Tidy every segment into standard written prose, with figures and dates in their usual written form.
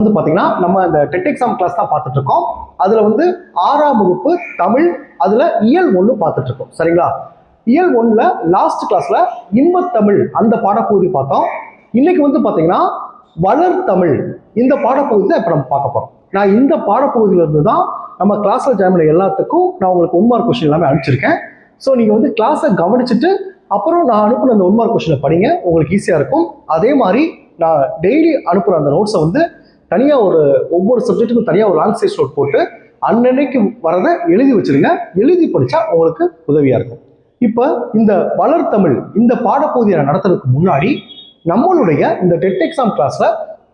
வந்து பாத்தீங்கன்னா நம்ம இந்த டெட் எக்ஸாம் கிளாஸ் தான் பார்த்துட்டு இருக்கோம். அதுல வந்து 6ஆம் வகுப்பு தமிழ், அதுல இயல் 1 பார்த்துட்டு இருக்கோம். சரிங்களா? இயல் 1ல லாஸ்ட் கிளாஸ்ல இன்பத்தமிழ் அந்த பாடப்பகுதி பார்த்தோம். இன்னைக்கு வந்து பாத்தீங்கன்னா வளர் தமிழ் இந்த பாடப்பகுதி தான் இப்ப நம்ம பார்க்க போறோம். நான் இந்த பாடப்பகுதியில இருந்து தான் நம்ம கிளாஸ்ல ஜாயின் பண்ண எல்லாத்துக்கும் நான் உங்களுக்கு 1 மார்க் கொஸ்டின் எல்லாமே அனுப்பிச்சிருக்கேன். ஸோ நீங்க வந்து கிளாஸை கவனிச்சுட்டு அப்புறம் நான் அனுப்புன அந்த 1 மார்க் கொஸ்டினை படிங்க, உங்களுக்கு ஈஸியா இருக்கும். அதே மாதிரி நான் டெய்லி அனுப்புற அந்த நோட்ஸை வந்து தனியா ஒவ்வொரு சப்ஜெக்ட்டுக்கும் தனியா ஒரு லாங் சைஸ் நோட் போட்டு அன்னன்னைக்கு வரதை எழுதி வச்சிருங்க. எழுதி படிச்சா உங்களுக்கு உதவியா இருக்கும். இப்ப இந்த வளர் தமிழ் இந்த பாடப்பகுதியை நடத்துறதுக்கு முன்னாடி நம்மளுடைய இந்த டெட் எக்ஸாம் கிளாஸ்ல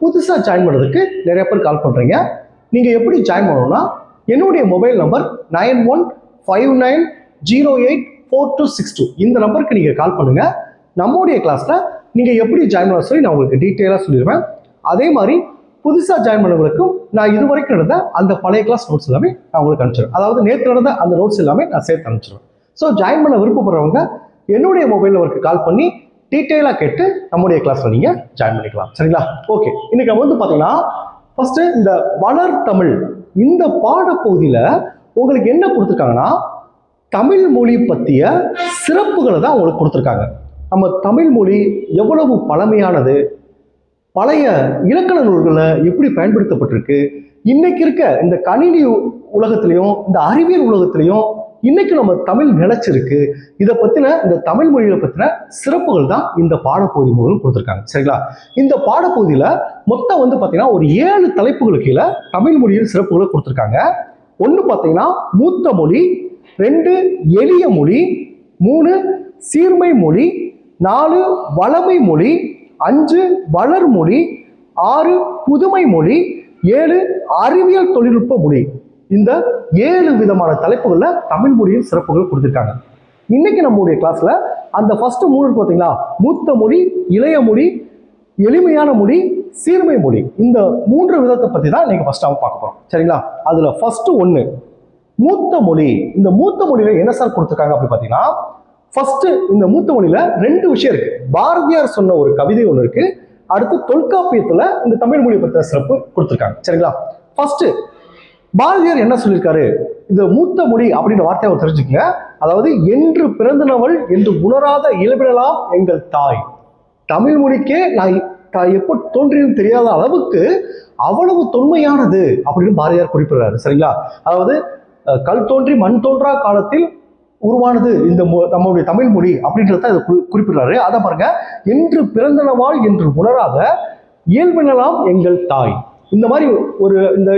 புதுசா ஜாயின் பண்ணுறதுக்கு நிறைய பேர் கால் பண்றீங்க. நீங்க எப்படி ஜாயின் பண்ணணும்னா என்னுடைய மொபைல் நம்பர் 9159084262 இந்த நம்பருக்கு நீங்க கால் பண்ணுங்க. நம்மளுடைய கிளாஸ்ல நீங்க எப்படி ஜாயின் பண்ண சொல்லி நான் உங்களுக்கு டீட்டெயிலா சொல்லிடுவேன். அதே மாதிரி புதுசா ஜாயின் பண்ணவங்களுக்கும் நான் இது வரைக்கும் நடந்த அந்த பழைய கிளாஸ் நோட்ஸ் எல்லாமே நான் உங்களுக்கு அனுப்பிச்சிடுவேன். அதாவது நேற்று நடந்த அந்த நோட்ஸ் எல்லாமே நான் சேர்த்து அனுப்பிச்சிடுவேன். ஸோ ஜாயின் பண்ண விருப்பப்படுறவங்க என்னுடைய மொபைல் நம்பருக்கு கால் பண்ணி டீட்டெயிலா கேட்டு நம்முடைய கிளாஸ்ல நீங்க ஜாயின் பண்ணிக்கலாம். சரிங்களா? ஓகே, இன்னைக்கு நம்ம வந்து பாத்தீங்கன்னா ஃபர்ஸ்ட் இந்த வளர் தமிழ் இந்த பாடப்பகுதியில உங்களுக்கு என்ன கொடுத்துருக்காங்கன்னா தமிழ் மொழி பற்றிய சிறப்புகளை தான் உங்களுக்கு கொடுத்துருக்காங்க. நம்ம தமிழ் மொழி எவ்வளவு பழமையானது, பழைய இலக்கண நூல்களை எப்படி பயன்படுத்தப்பட்டிருக்கு, இன்னைக்கு இருக்க இந்த கணினி உலகத்திலையும் இந்த அறிவியல் உலகத்திலையும் இன்னைக்கு நம்ம தமிழ் நிலைச்சிருக்கு, இதை பத்தின இந்த தமிழ் மொழிகளை பத்தின சிறப்புகள் தான் இந்த பாடப்பகுதி மூலம் கொடுத்துருக்காங்க. சரிங்களா? இந்த பாடப்பகுதியில மொத்தம் வந்து பாத்தீங்கன்னா ஒரு 7 தலைப்புகளுக்கு கீழே தமிழ் மொழியில் சிறப்புகளை கொடுத்துருக்காங்க. 1 பாத்தீங்கன்னா மூத்த மொழி, 2 எளிய மொழி, 3 சீர்மை மொழி, 4 வளமை மொழி, 5 வளர் மொழி, 6 புதுமை மொழி, 7 அறிவியல் தொழில்நுட்ப மொழி. இந்த 7 விதமான தலைப்புகள்ல தமிழ் மொழியில் சிறப்புகள் கொடுத்திருக்காங்க. இன்னைக்கு நம்மளுடைய கிளாஸ்ல அந்த ஃபர்ஸ்ட் 3 பார்த்தீங்களா, மூத்த மொழி, இளைய மொழி, எளிமையான மொழி, சீர்மை மொழி, இந்த 3 விதத்தை பத்தி தான் இன்னைக்கு ஃபர்ஸ்ட் நம்ம பார்க்க போறோம். சரிங்களா? அதுல ஃபர்ஸ்ட் 1 மூத்த மொழி. இந்த மூத்த மொழியில என்ன சார் கொடுத்துருக்காங்க அப்படி பார்த்தீங்கன்னா, ஃபர்ஸ்ட் இந்த மூத்த மொழியில 2 விஷயம் இருக்கு. பாரதியார் சொன்ன ஒரு கவிதை ஒன்று இருக்கு, அடுத்து தொல்காப்பியத்துல இந்த தமிழ் மொழியை பற்றின சிறப்பு கொடுத்துருக்காங்க. சரிங்களா? ஃபர்ஸ்ட் பாரதியார் என்ன சொல்லியிருக்காரு, இந்த மூத்த மொழி அப்படின்ற வார்த்தையை தெரிஞ்சுக்கங்க. அதாவது என்று பிறந்தனவள் என்று உணராத இயல்பினலாம் எங்கள் தாய். தமிழ் மொழிக்கே நான் எப்போ தோன்றியும் தெரியாத அளவுக்கு அவ்வளவு தொன்மையானது அப்படின்னு பாரதியார் குறிப்பிடுறாரு. சரிங்களா? அதாவது கல் தோன்றி மண் தோன்றா காலத்தில் உருவானது இந்த நம்மளுடைய தமிழ் மொழி அப்படின்றத இதை குறிப்பிடுறாரு. அதை பாருங்க, என்று பிறந்தனவாள் என்று உணராத இயல்பினலாம் எங்கள் தாய். இந்த மாதிரி ஒரு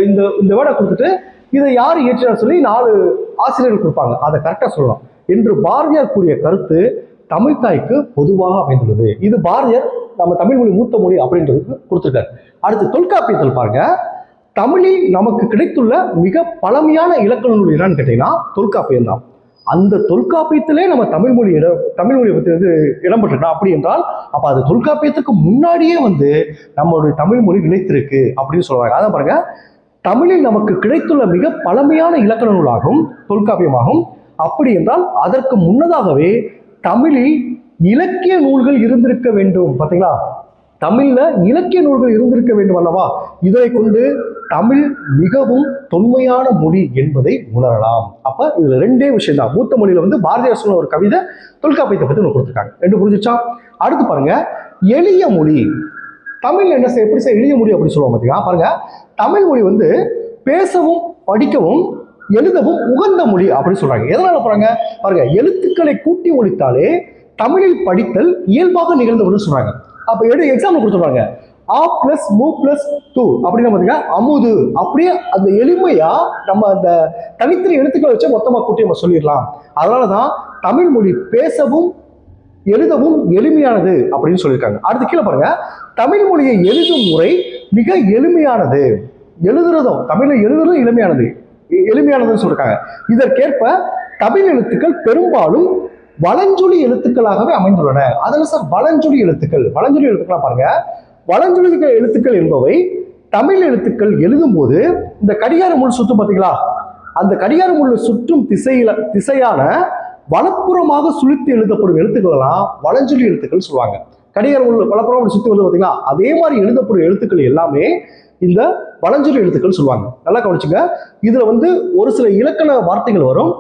இந்த வேர்டை கொடுத்துட்டு இதை யார் இயற்றினார் சொல்லி 4 ஆசிரியர்கள் கொடுப்பாங்க. அதை கரெக்டாக சொல்லலாம். என்று பாரதியார் கூறிய கருத்து தமிழ் தாய்க்கு பொதுவாக அமைந்துள்ளது. இது பாரதியார் நம்ம தமிழ் மொழி மூத்த மொழி அப்படின்றதுக்கு கொடுத்துருக்காரு. அடுத்து தொல்காப்பியத்தில் பாருங்க, தமிழில் நமக்கு கிடைத்துள்ள மிக பழமையான இலக்கண நூல் என்னன்னு கேட்டீங்கன்னா தொல்காப்பியம் தான். அந்த தொல்காப்பியத்திலே நம்ம தமிழ் மொழி பற்றி இடம்பெற்றா அப்படி என்றால் அப்ப அது தொல்காப்பியத்துக்கு முன்னாடியே வந்து நம்மளுடைய தமிழ் மொழி நிலைத்திருக்கு அப்படின்னு சொல்றாங்க. அதான் பாருங்க, தமிழில் நமக்கு கிடைத்துள்ள மிக பழமையான இலக்கண நூலாகும் தொல்காப்பியமாகும். அப்படி என்றால் அதற்கு முன்னதாகவே தமிழில் இலக்கிய நூல்கள் இருந்திருக்க வேண்டும். பார்த்தீங்களா? தமிழ்ல இலக்கிய நூல்கள் இருந்திருக்க வேண்டும் அல்லவா? இதனை கொண்டு தமிழ் மிகவும் தொன்மையான மொழி என்பதை உணரலாம். அப்ப இதுல 2 விஷயம் தான். மூத்த மொழியில வந்து பாரதியார் சொன்ன ஒரு கவிதை, தொல்காப்பியத்தை பத்தி ஒன்று கொடுத்துருக்காங்க. 2 புரிஞ்சிச்சா? அடுத்து பாருங்க, எளிய மொழி. தமிழ்ல என்ன எப்படி எளிய மொழி அப்படி சொல்லுவாங்க பார்த்தீங்கன்னா, பாருங்க, தமிழ் மொழி வந்து பேசவும் படிக்கவும் எழுதவும் உகந்த மொழி அப்படின்னு சொல்றாங்க. எதனால பாருங்க, எழுத்துக்களை கூட்டி ஒழித்தாலே தமிழில் படித்தல் இயல்பாக நிகழ்ந்தவன்னு சொல்றாங்க. அப்ப எக்ஸாம்பிள் கொடுத்துருவாங்க, ஆ பிளஸ் மூ பிளஸ் டூ அப்படின்னு பார்த்தீங்கன்னா அமுது. அப்படியே அந்த எளிமையா நம்ம அந்த தனித்தனி எழுத்துக்களை வச்சு மொத்தமா கூட்டி நம்ம சொல்லிடலாம். அதனாலதான் தமிழ் மொழி பேசவும் எழுதவும் எளிமையானது அப்படின்னு சொல்லியிருக்காங்க. அடுத்து கீழே பாருங்க, தமிழ் மொழியை எழுதும் முறை மிக எளிமையானது. எழுதுறதும் தமிழ்ல எழுதுறதும் எளிமையானதுன்னு சொல்லியிருக்காங்க. இதற்கேற்ப தமிழ் எழுத்துக்கள் பெரும்பாலும் வலஞ்சொலி எழுத்துக்களாகவே அமைந்துள்ளன. அதில் சார் வலஞ்சொலி எழுத்துக்கள் பாருங்க, வலஞ்சொலி எழுத்துக்கள் என்பவை தமிழ் எழுத்துக்கள் எழுதும் போது இந்த கடிகார முள் சுற்றும் பார்த்தீங்களா, அந்த கடிகார முள் சுற்றும் திசையான வலப்புறமாக சுழித்து எழுதப்படும் எழுத்துக்கள் எல்லாம் வலஞ்சொலி எழுத்துக்கள் சொல்லுவாங்க. கடிகார முள் வலப்புறம் சுற்றி வந்து பார்த்தீங்களா, அதே மாதிரி எழுதப்படும் எழுத்துக்கள் எல்லாமே இந்த வலஞ்சுழி எழுத்துக்கள் சொல்லுவாங்க. நல்லா கவனிச்சுங்க. இதுல வந்து ஒரு சில இலக்கண வார்த்தைகள் வரும்.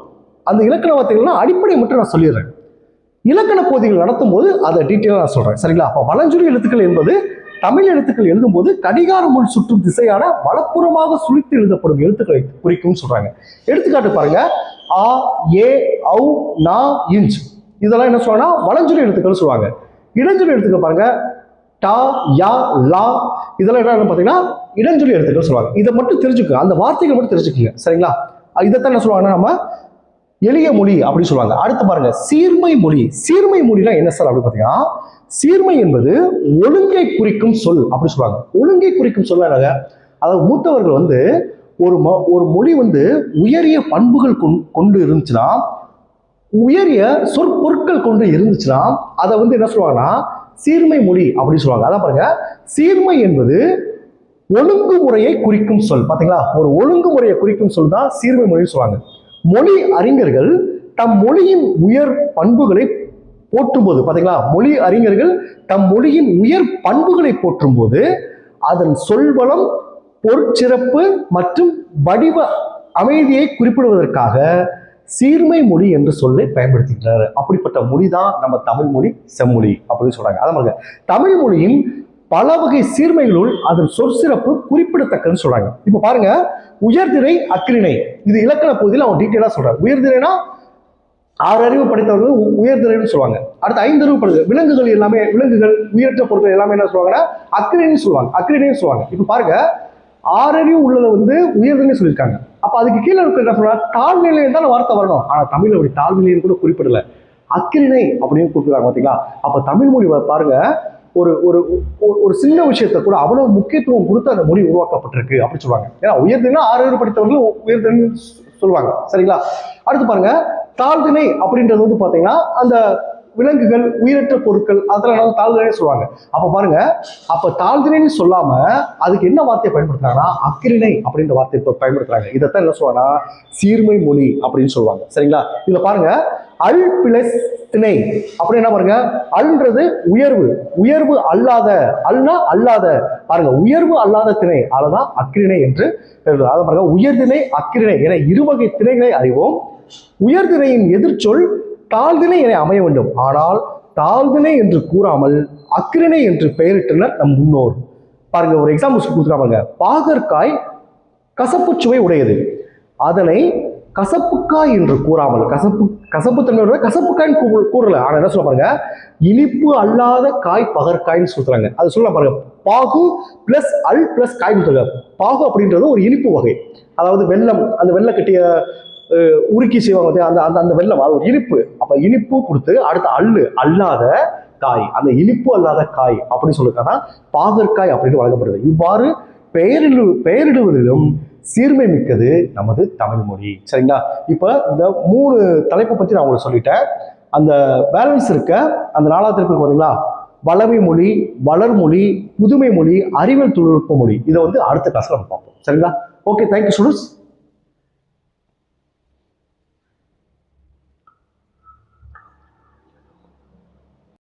அந்த இலக்கண வார்த்தைகள்லாம் அடிப்படை மட்டும் நான் சொல்லிடுறேன். இலக்கண பகுதிகள் நடத்தும் போது அதை டீட்டெயிலாக நான் சொல்றேன். சரிங்களா? அப்போ வலஞ்சுழி எழுத்துக்கள் என்பது தமிழ் எழுத்துக்கள் எழுதும் போது கடிகார முள் சுற்றும் திசையான வலப்புறமாக சுழித்து எழுதப்படும் எழுத்துக்களை குறிக்கும் சொல்றாங்க. எடுத்துக்காட்டு பாருங்க. ஆ, ஏ, ஔ, நா, இஞ்ச் இதெல்லாம் என்ன சொல்றாங்கன்னா வலஞ்சுழி எழுத்துக்கள் சொல்லுவாங்க. இடஞ்சுழி எழுத்துக்கள் பாருங்க. டா, யா, லா இதெல்லாம் என்ன பார்த்தீங்கன்னா இடஞ்சுழி எழுத்துக்கள் சொல்லுவாங்க. இதை மட்டும் தெரிஞ்சுக்கோங்க. அந்த வார்த்தைகள் மட்டும் தெரிஞ்சுக்கோங்க. சரிங்களா? இதைத்தான் என்ன சொல்லுவாங்கன்னா நம்ம எளிய மொழி அப்படின்னு சொல்லுவாங்க. அடுத்து பாருங்க சீர்மை மொழி. சீர்மை மொழினா என்ன சார் அப்படின்னு பார்த்தீங்கன்னா சீர்மை என்பது ஒழுங்கை குறிக்கும் சொல் அப்படி சொல்லுவாங்க. ஒழுங்கை குறிக்கும் சொல் என்னங்க? அதாவது மூத்தவர்கள் வந்து ஒரு மொழி வந்து உயரிய பண்புகள் கொண்டு இருந்துச்சுன்னா, உயரிய சொற்பொருட்கள் கொண்டு இருந்துச்சுன்னா அதை வந்து என்ன சொல்லுவாங்கன்னா சீர்மை மொழி அப்படின்னு சொல்லுவாங்க. அதான் பாருங்க சீர்மை என்பது ஒழுங்குமுறையை குறிக்கும் சொல். பாத்தீங்களா? ஒரு ஒழுங்குமுறையை குறிக்கும் சொல் தான் சீர்மை மொழின்னு சொல்லுவாங்க. மொழி அறிஞர்கள் தம் மொழியின் உயர் பண்புகளை போற்றும் போது பாத்தீங்களா? மொழி அறிஞர்கள் தம் மொழியின் உயர் பண்புகளை போற்றும் போது அதன் சொல்வளம், பொருட்சிறப்பு மற்றும் வடிவ அமைதியை குறிப்பிடுவதற்காக சீர்மை மொழி என்று சொல்லை பயன்படுத்துகிறார். அப்படிப்பட்ட மொழி தான் நம்ம தமிழ் மொழி, செம்மொழி அப்படின்னு சொல்றாங்க. அதான் தமிழ் மொழியின் பல வகை சீர்மைகளுள் அதன் சொற்சிறப்பு குறிப்பிடத்தக்கதுன்னு சொல்றாங்க. இப்ப பாருங்க உயர்திணை, அக்கிரிணை இது இலக்கண பகுதியில் அவங்க டீட்டெயிலா சொல்றாங்க. உயர்திணைனா 6 அறிவு படைத்தவர்கள் உயர்திணைன்னு சொல்லுவாங்க. அடுத்து 5 அறிவு படைத்த விலங்குகள் எல்லாமே, விலங்குகள் உயிரற்ற பொருட்கள் எல்லாமே என்ன சொல்லுவாங்கன்னா அக்கிரிணைன்னு சொல்லுவாங்க. அக்கிரிணைன்னு சொல்லுவாங்க. இப்ப பாருங்க 6 அறிவு உள்ளதை வந்து உயர்திணை சொல்லியிருக்காங்க. அப்ப அதுக்கு கீழே இருக்க என்ன சொல்றாங்க? தாழ்நிலையில் தான் வார்த்தை வரணும். ஆனா தமிழ் அப்படி தாழ்நிலையில் கூட குறிப்பிடல, அக்கிரிணை அப்படின்னு குறிப்பிடுறாங்க. பாத்தீங்களா? அப்ப தமிழ் மொழி பாருங்க ஒரு ஒரு ஒரு சின்ன விஷயத்த கூட அவ்வளவு முக்கியத்துவம் கொடுத்து அந்த மொழி உருவாக்கப்பட்டிருக்கு அப்படி சொல்லுவாங்க. ஏன்னா உயர்தினா 6 அறிவு படித்தவர்கள் உயர்தினை சொல்லுவாங்க. சரிங்களா? அடுத்து பாருங்க தாழ்திணை அப்படின்றது வந்து பாத்தீங்கன்னா அந்த விலங்குகள், உயிரற்ற பொருட்கள் அதெல்லாம் தாழ்திணை சொல்லுவாங்க. அப்ப பாருங்க, அப்ப தாழ்திணைன்னு சொல்லாம அதுக்கு என்ன வார்த்தையை பயன்படுத்துறாங்கன்னா அக்கிரிணை அப்படின்ற வார்த்தையை பயன்படுத்துறாங்க. இதைத்தான் என்ன சொல்லுவாங்கன்னா சீர்மை மொழி அப்படின்னு சொல்லுவாங்க. சரிங்களா? இதுல பாருங்க அல் பிளஸ் திணை அப்படி என்ன பாருங்க, அல்ன்றது உயர்வு, உயர்வு அல்லாத, அல்னா அல்லாத பாருங்க, உயர்வு அல்லாத திணை அதுதான் அக்கிரிணை என்று அதை பாருங்க. உயர்திணை, அக்கிரிணை என இருவகை திணைகளை அறிவோம். உயர்திணையின் எதிர்ச்சொல் தாழ்திணை என அமைய வேண்டும். ஆனால் தாழ்திணை என்று கூறாமல் அக்கிரிணை என்று பெயரிட்டனர் நம் முன்னோர். பாருங்க ஒரு எக்ஸாம்பிள் கொடுத்துருக்காங்க. பாகற்காய் கசப்பு சுவை உடையது, அதனை கசப்புக்காய் என்று கூறாமல், கசப்பு தன்மையோட கசப்புக்காய்ன்னு கூறல, ஆனா என்ன சொல்ல பாருங்க இனிப்பு அல்லாத காய் பகற்காய்ன்னு சொல்றாங்க. அது சொல்ல பாருங்க பாகு பிளஸ் அல் பிளஸ் காய்னு சொல்றாங்க. பாகு அப்படின்றது ஒரு இனிப்பு வகை, அதாவது வெல்லம், அந்த வெள்ளை கட்டிய உருக்கி செய்வாங்க அந்த அந்த வெல்லம், அது ஒரு இனிப்பு. அப்ப இனிப்பு கொடுத்து அடுத்த அல்லு அல்லாத காய், அந்த இனிப்பு அல்லாத காய் அப்படின்னு சொல்லிருக்காங்க பாகற்காய் அப்படின்னு வழங்கப்படுது. இவ்வாறு பெயரிடுவதிலும் சீர்மை மிக்கது நமது தமிழ் மொழி. சரிங்களா? இப்ப இந்த 3 தலைப்பை பத்தி நான் உங்களுக்கு சொல்லிட்டேன். அந்த பேலன்ஸ் இருக்க அந்த 4வது தலைப்பு பார்த்தீங்களா, வளமை மொழி, வளர்மொழி, புதுமை மொழி, அறிவியல் தொழில்நுட்ப மொழி, இதை வந்து அடுத்த கிளாஸ்ல நம்ம பார்ப்போம். சரிங்களா? Okay, thank you students.